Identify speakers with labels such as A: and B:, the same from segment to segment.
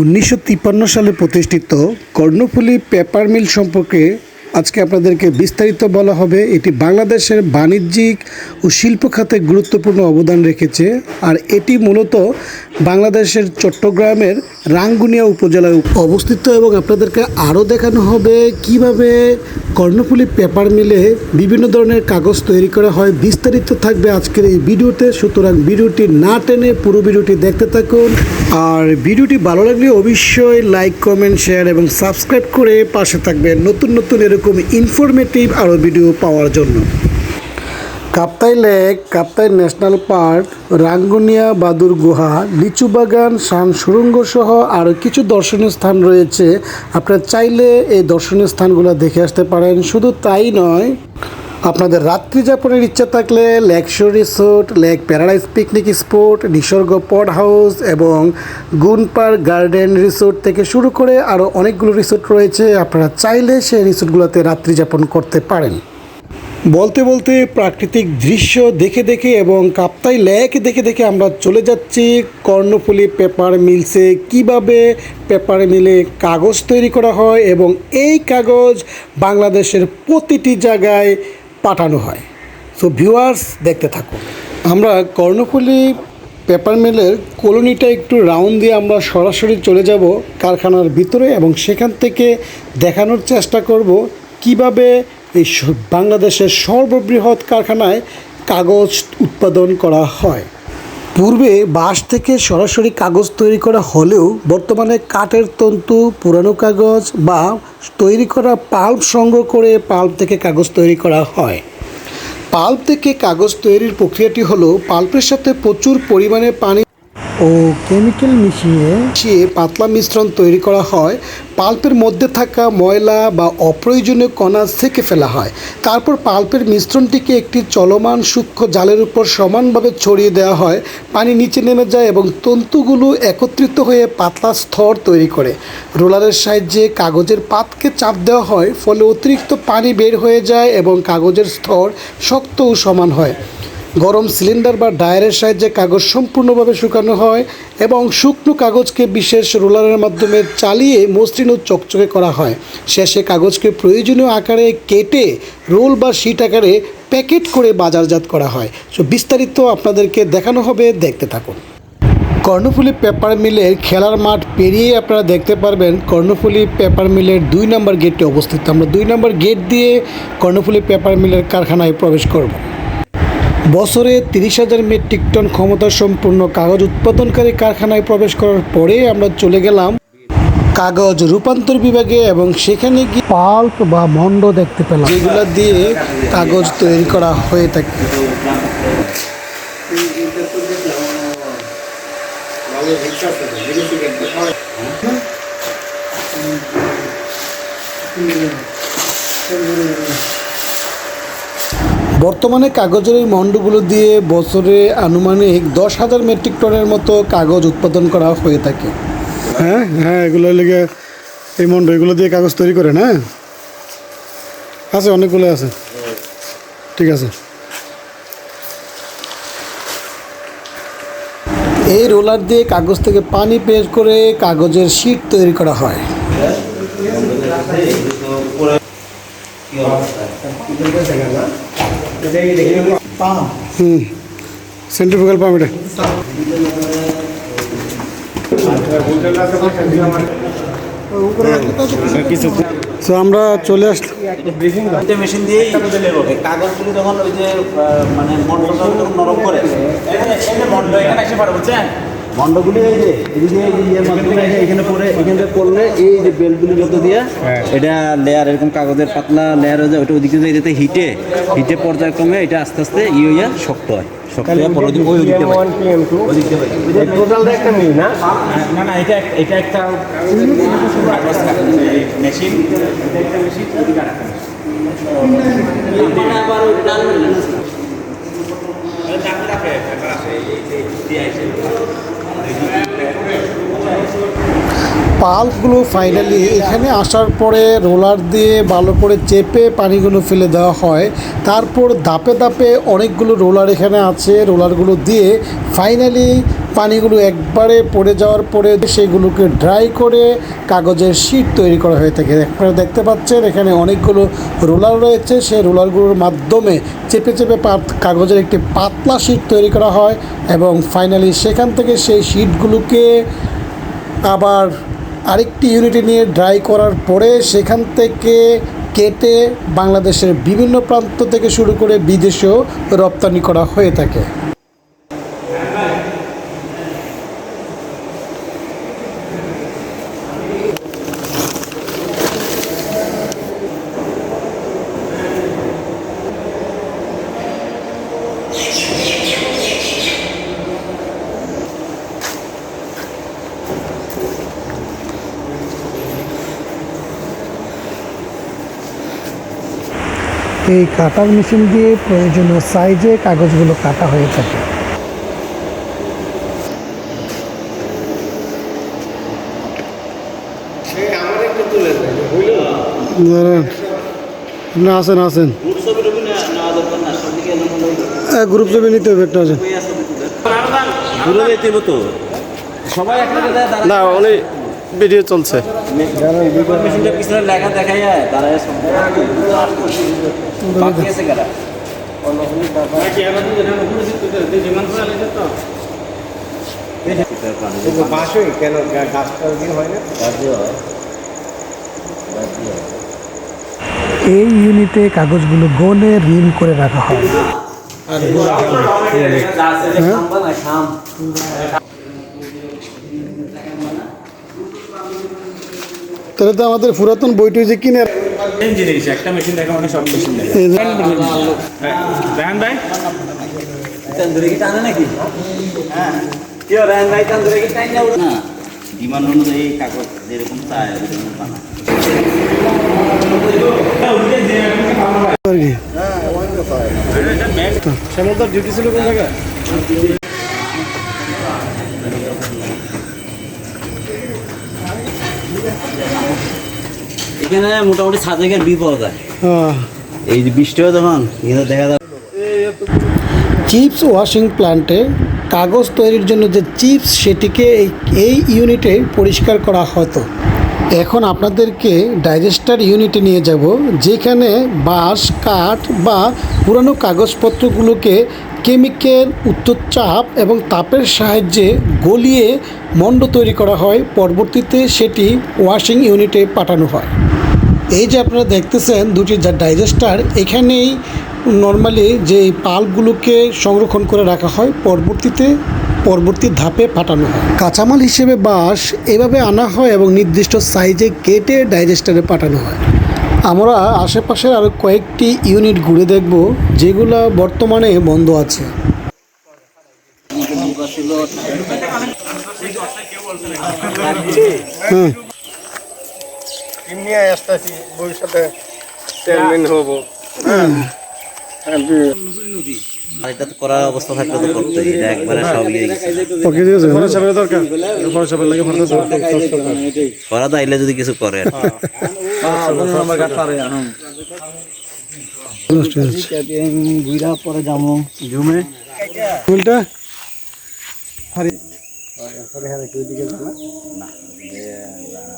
A: 1953 সালে প্রতিষ্ঠিত Karnaphuli paper mill সম্পর্কে আজকে আপনাদেরকে বিস্তারিত বলা হবে। এটি বাংলাদেশের বাণিজ্যিক ও শিল্প খাতে গুরুত্বপূর্ণ অবদান রেখেছে, আর এটি মূলত বাংলাদেশের চট্টগ্রামের রাঙ্গুনিয়া উপজেলায় অবস্থিত। এবং আপনাদেরকে আরও দেখানো হবে কিভাবে কর্ণফুলী পেপার মিলে বিভিন্ন ধরনের কাগজ তৈরি করা হয়। বিস্তারিত থাকবে আজকের এই ভিডিওতে, সুতরাং ভিডিওটি না টেনে পুরো ভিডিওটি দেখতে থাকুন। আর ভিডিওটি ভালো লাগলে অবশ্যই লাইক, কমেন্ট, শেয়ার এবং সাবস্ক্রাইব করে পাশে থাকবেন নতুন নতুন এরকম ইনফরমেটিভ আরও ভিডিও পাওয়ার জন্য। Kaptai lake, Kaptai national park, Rangunia বাদুর গুহা, লিচু বাগান, শান সুড়ঙ্গ সহ আরও কিছু দর্শনীয় স্থান রয়েছে। আপনারা চাইলে এই দর্শনীয় স্থানগুলো দেখে আসতে পারেন। শুধু তাই নয়, আপনাদের রাত্রি যাপনের ইচ্ছা থাকলে lake shore resort, lake paradise picnic spot, Nisarga pod house এবং গুন পার্ক গার্ডেন রিসোর্ট থেকে শুরু করে আরও অনেকগুলো রিসোর্ট রয়েছে। আপনারা চাইলে সেই রিসোর্টগুলোতে রাত্রি যাপন করতে পারেন। বলতে বলতে প্রাকৃতিক দৃশ্য দেখে দেখে এবং কাপ্তাই লেক দেখে দেখে আমরা চলে যাচ্ছি কর্ণফুলী পেপার মিলসে। কিভাবে পেপার মিলে কাগজ তৈরি করা হয় এবং এই কাগজ বাংলাদেশের প্রতিটি জায়গায় পাঠানো হয়। সো ভিউয়ার্স, দেখতে থাকুন। আমরা কর্ণফুলী পেপার মিলের কলোনিটা একটু রাউন্ড দিয়ে আমরা সরাসরি চলে যাব কারখানার ভিতরে এবং সেখান থেকে দেখানোর চেষ্টা করব কিভাবে এই বাংলাদেশের সর্ববৃহৎ কারখানায় কাগজ উৎপাদন করা হয়। পূর্বে বাঁশ থেকে সরাসরি কাগজ তৈরি করা হলেও বর্তমানে কাঠের তন্তু, পুরানো কাগজ বা তৈরি করা পাল্প সংগ্রহ করে পাল্প থেকে কাগজ তৈরি করা হয়। পাল্প থেকে কাগজ তৈরির প্রক্রিয়াটি হলো পাল্পের সাথে প্রচুর পরিমাণে পানি ও কেমিক্যাল মিশিয়ে পাতলা মিশ্রণ তৈরি করা হয়। পাল্পের মধ্যে থাকা ময়লা বা অপ্রয়োজনীয় কণা ছেঁকে ফেলা হয়। তারপর পাল্পের মিশ্রণটিকে একটি চলমান সূক্ষ্ম জালের উপর সমানভাবে ছড়িয়ে দেওয়া হয়। পানি নিচে নেমে যায় এবং তন্তুগুলো একত্রিত হয়ে পাতলা স্তর তৈরি করে। রোলারের সাহায্যে কাগজের পাতকে চাপ দেওয়া হয়, ফলে অতিরিক্ত পানি বের হয়ে যায় এবং কাগজের স্তর শক্ত ও সমান হয়। গরম সিলিন্ডার বা ডায়ারের সাহায্যে কাগজ সম্পূর্ণভাবে শুকানো হয় এবং শুকনো কাগজকে বিশেষ রোলারের মাধ্যমে চালিয়ে মসৃণ ও চকচকে করা হয়। শেষে কাগজকে প্রয়োজনীয় আকারে কেটে রোল বা শিট আকারে প্যাকেট করে বাজারজাত করা হয়। সো বিস্তারিত আপনাদেরকে দেখানো হবে, দেখতে থাকুন। কর্ণফুলী পেপার মিলের খেলার মাঠ পেরিয়ে আপনারা দেখতে পারবেন কর্ণফুলী পেপার মিলের 2 নম্বর গেটটি অবস্থিত। আমরা 2 নম্বর গেট দিয়ে কর্ণফুলী পেপার মিলের কারখানায় প্রবেশ করব। বছরে 30,000 মেট্রিক টন ক্ষমতা সম্পূর্ণ কাগজ উৎপাদনকারী কারখানায় প্রবেশ করার পরে আমরা চলে গেলাম কাগজ রূপান্তর বিভাগে এবং সেখানে গিয়ে পাল্প বা মন্ড দেখতে পেলাম, যেগুলো দিয়ে কাগজ তৈরি করা হয়ে থাকে। বর্তমানে কাগজের এই মন্ডগুলো দিয়ে বছরে আনুমানিক 10,000 মেট্রিক টনের মতো কাগজ উৎপাদন করা হয়ে থাকে। হ্যাঁ, এগুলো লেগে এই মন্ড এগুলো দিয়ে কাগজ তৈরি করে না? আছে, অনেকগুলো আছে। ঠিক আছে। এই রোলার দিয়ে কাগজ থেকে পানি বের করে কাগজের শীট তৈরি করা হয়। সেন্ট্রিফুগাল পাম্প এটা। তো আমরা চলে আসলাম
B: মেশিন দিয়ে কাগজগুলি যখন ওই যে মানে মন্ডটা নরম করে মন্ড এখানে এসে পারে, বুঝছেন? মন্ডগুলি এই যে এদিকে ইয়ের মাধ্যমে এখানে পরে এখানে করলে এই যে বেল্টগুলি যত দিয়ে এটা লেয়ার এরকম কাগজের পাতলা লেয়ার হয়ে যায়, ওটা ওদিকে যেতে হিটে পর্যায়ক্রমে এটা আস্তে আস্তে হইয়া শক্ত হয়। এটা একটা মেশিন।
A: পাল্পগুলো ফাইনালি এখানে আসার পরে রোলার দিয়ে ভালো করে চেপে পানিগুলো ফেলে দেওয়া হয়। তারপর ধাপে ধাপে অনেকগুলো রোলার এখানে আছে, রোলারগুলো দিয়ে ফাইনালি পানিগুলো একবারে পড়ে যাওয়ার পরে সেগুলোকে ড্রাই করে কাগজের শীট তৈরি করা হয়ে থাকে। আপনারা দেখতে পাচ্ছেন এখানে অনেকগুলো রোলার রয়েছে, সেই রোলারগুলোর মাধ্যমে চেপে চেপে কাগজের একটি পাতলা শীট তৈরি করা হয় এবং ফাইনালি সেখান থেকে সেই শীটগুলোকে আবার আরেকটি ইউনিটে নিয়ে ড্রাই করার পরে সেখান থেকে কেটে বাংলাদেশের বিভিন্ন প্রান্ত থেকে শুরু করে বিদেশেও রপ্তানি করা হয়ে থাকে। এই কাটার মেশিন দিয়ে প্রয়োজনীয় সাইজে কাগজগুলো কাটা হয়ে থাকে। না আসেন আসেন, গ্রুপ ছবি নিতে হবে একটা আছে
B: সবাই
C: না অনেক ভিডিও চলছে।
B: মেশিনটা পিছনে লেখা দেখা যায় দাঁড়ায়
C: কেন গাছটা হয় না?
A: এই ইউনিটে কাগজগুলো গোলে রিল করে রাখা হয়। তাহলে তো আমাদের পুরাতন বইটি যে কিনে
B: জিনিস একটা মেশিন দেখা মানে সব মেশিন রায়হান ভাই তন্দুরি কি টানে নাকি? হ্যাঁ কি রায়হান ভাই তন্দুরি কি টানে না? ডিমান্ড অনুযায়ী কাগজ যেরকম চায় ওরকম বানায়
C: শ্যামলদার ডিউটি ছিল কোন জায়গায়?
B: এখানে মোটামুটি 7 জায়গার বি পাওয়া যায়। এই যে বৃষ্টি হয় তখন এখানে দেখা যায়
A: চিপস ওয়াশিং প্ল্যান্টে কাগজ তৈরির জন্য যে চিপস সেটিকে এই ইউনিটে পরিষ্কার করা হতো। এখন আপনাদেরকে ডাইজেস্টার ইউনিটে নিয়ে যাব, যেখানে বাঁশ, কাঠ বা পুরানো কাগজপত্রগুলোকে কেমিক্যাল উচ্চচাপ এবং তাপের সাহায্যে গলিয়ে মণ্ড তৈরি করা হয়। পরবর্তীতে সেটি ওয়াশিং ইউনিটে পাঠানো হয়। এই যে আপনারা দেখতেছেন দুটি ডাইজেস্টার, এখানেই নর্মালি যে পাল্পগুলোকে সংরক্ষণ করে রাখা হয়, পরবর্তী ধাপে পাঠানো হয়। কাঁচামাল হিসেবে বাঁশ এভাবে আনা হয় এবং নির্দিষ্ট সাইজে কেটে ডাইজেস্টারে পাঠানো হয়। আমরা আশেপাশের আরও কয়েকটি ইউনিট ঘুরে দেখব যেগুলো বর্তমানে বন্ধ আছে।
C: ভবিষ্যতে চেয়ারম্যান হবো।
B: এটা তো করার অবস্থা থাকলে তো করতে এটা একবারে সব ইয়ে গেছে
C: দরকার
B: করা তো আইলে যদি কিছু করে ঘুরা পরে যাবো জুমে
A: ফুলটা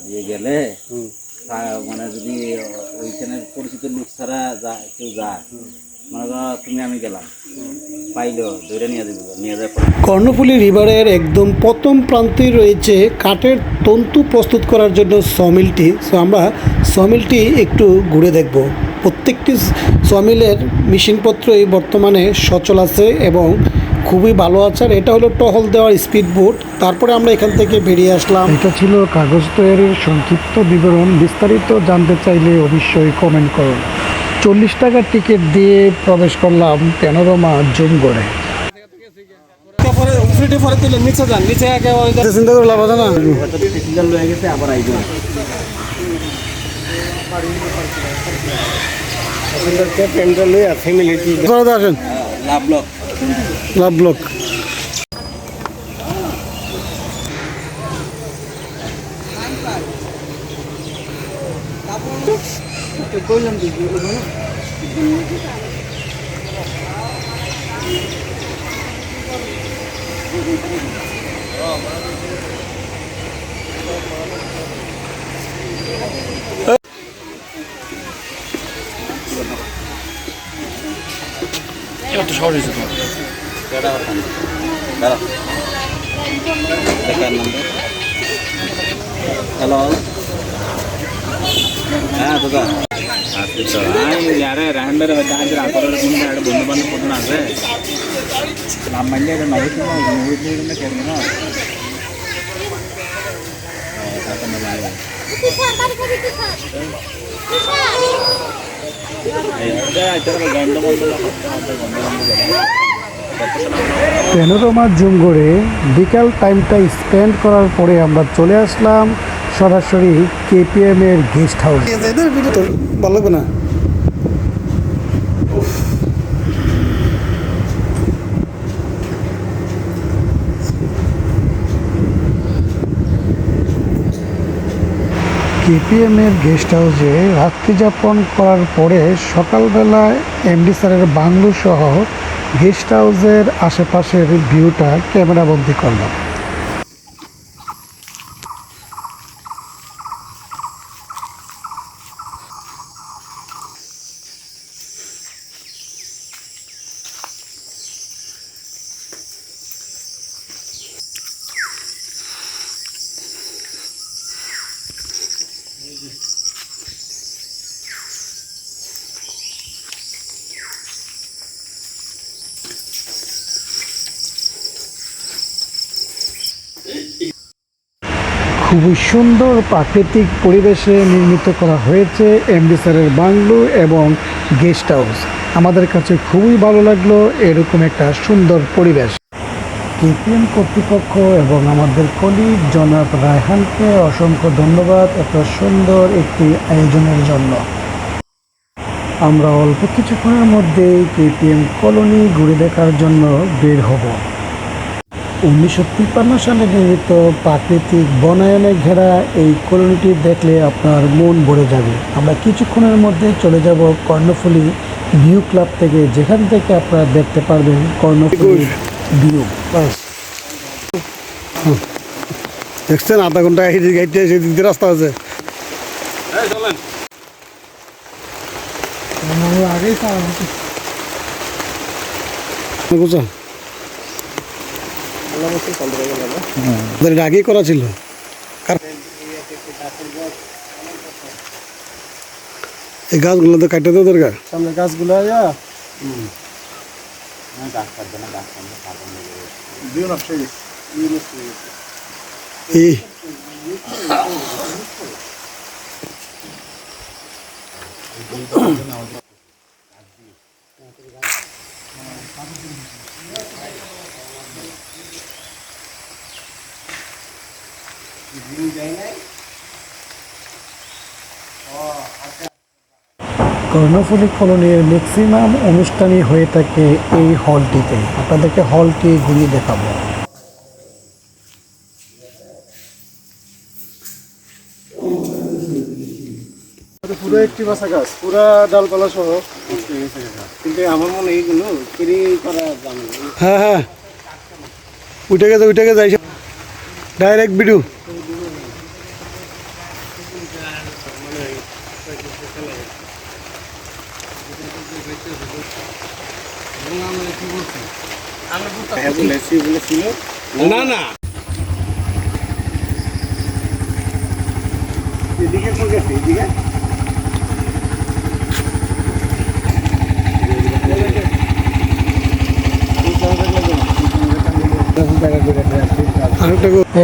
B: দিয়ে গেলে মানে যদি ওইখানে পরিচিত লোক ছাড়া কেউ যায়, মনে করো তুমি আমি গেলাম পাইলো ধরে নিয়ে যাবো নিয়ে যাওয়ার পরে
A: কর্ণফুলী রিভারের একদম প্রথম প্রান্তেই রয়েছে কাঠের তন্তু প্রস্তুত করার জন্য সমিলটি। সো আমরা সমিলটি একটু ঘুরে দেখব। প্রত্যেকটি সমিলের মেশিনপত্রই বর্তমানে সচল আছে এবং খুবই ভালো আছে। আর এটা হলো টহল দেওয়ার স্পিড বোট। তারপরে আমরা এখান থেকে বেরিয়ে আসলাম। এটা ছিল কাগজ তৈরির সংক্ষিপ্ত বিবরণ। বিস্তারিত জানতে চাইলে অবশ্যই কমেন্ট করুন। 40 টাকার টিকিট দিয়ে প্রবেশ করলাম প্যানোরামা জুম করে।
C: নিচে যান, নিচে
A: চিন্তা করে লাভ আছে না।
B: সিগন্যাল হয়ে গেছে আবার আইব
C: ফ্যামিলি
A: আসেন
B: লাভ ব্লক
A: লাভ ব্লক।
C: এবার তো সহজ হয়েছে তোমার।
B: কেডা করতাম দাঁড়া দেখার নাম্বার হ্যালো হ্যাঁ দাদা আচ্ছা তো ಯಾರೇ ರ್ಯಾಂಡರ್ ಹಾಕಿದ್ರೆ ಆ ಕೊರೋಡ ಮುಂದೆ ಎರಡು ಬಂದು ಬಂದು ಕೊಟ್ಟಣ ಅಂದರೆ ನಮ್ಮ ಮಂಡ್ಯ ನೂರು ಕೇಳಿನ
A: প্যানোরামা জুম করে বিকাল টাইমটা স্পেন্ড করার পরে আমরা চলে আসলাম সরাসরি কেপিএম এর গেস্ট হাউস। ভালো লাগবে না? কেপিএম এর গেস্ট হাউসে রাত্রি যাপন করার পরে সকালবেলায় এমডি স্যারের বাংলো সহ গেস্ট হাউসের আশেপাশের ভিউটা ক্যামেরাবন্দি করলাম। খুবই সুন্দর প্রাকৃতিক পরিবেশে নির্মিত করা হয়েছে এমডি স্যারের বাংলো এবং গেস্ট হাউস। আমাদের কাছে খুবই ভালো লাগলো এরকম একটা সুন্দর পরিবেশ। কেপিএম কর্তৃপক্ষ এবং আমাদের কলিগ জনাব রায়হানকে অসংখ্য ধন্যবাদ এত সুন্দর একটি আয়োজনের জন্য। আমরা অল্প কিছুক্ষণের মধ্যেই কেপিএম কলোনি ঘুরে দেখার জন্য বের হব। 1953 সালে নির্মিত প্রাকৃতিক বনায়নে ঘেরা এই কলোনিটি দেখলে আপনার মন ভরে যাবে। আমরা কিছুক্ষণের মধ্যে চলে যাব কর্ণফুলী ভিউ ক্লাব থেকে, যেখান থেকে আপনারা দেখতে পারবেন কর্ণফুলী ভিউ। দেখছেন আধা ঘন্টা গাইতে সেদিক দিয়ে রাস্তা আছে। আগেই আগেই করা ছিল। এই গাছগুলো তো কাটতে দেওয়া দরকার, সামনে গাছগুলো এই কর্ণফুলী কলোনির ম্যাক্সিমাম অনুষ্ঠানই হয়ে থাকে এই হলটিতে। আপনাদেরকে হলটি ঘুরিয়ে দেখাবো। পুরো একটি বাসা গাছ, পুরা ডালপালা সহ, কিন্তু আমার মনে হয় এইগুলো কেরি করা যাবে। হ্যাঁ হ্যাঁ, উঠে গেছে যাই ডাইরেক্ট ভিডিও। না না এদিকে এদিকে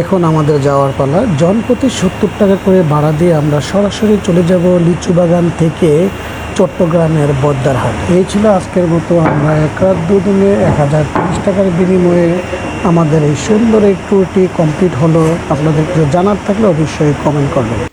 A: এখন আমাদের যাওয়ার পালা। জনপ্রতি 70 টাকা করে ভাড়া দিয়ে আমরা সরাসরি চলে যাব লিচু বাগান থেকে চট্টগ্রামের বদ্দারহাট। এই ছিল আজকের মতো। আমরা 1 রাত 2 দিনে 1030 টাকার বিনিময়ে আমাদের এই সুন্দর এই ট্যুরটি কমপ্লিট হলো। আপনাদের কিছু জানার থাকলে অবশ্যই কমেন্ট করবেন।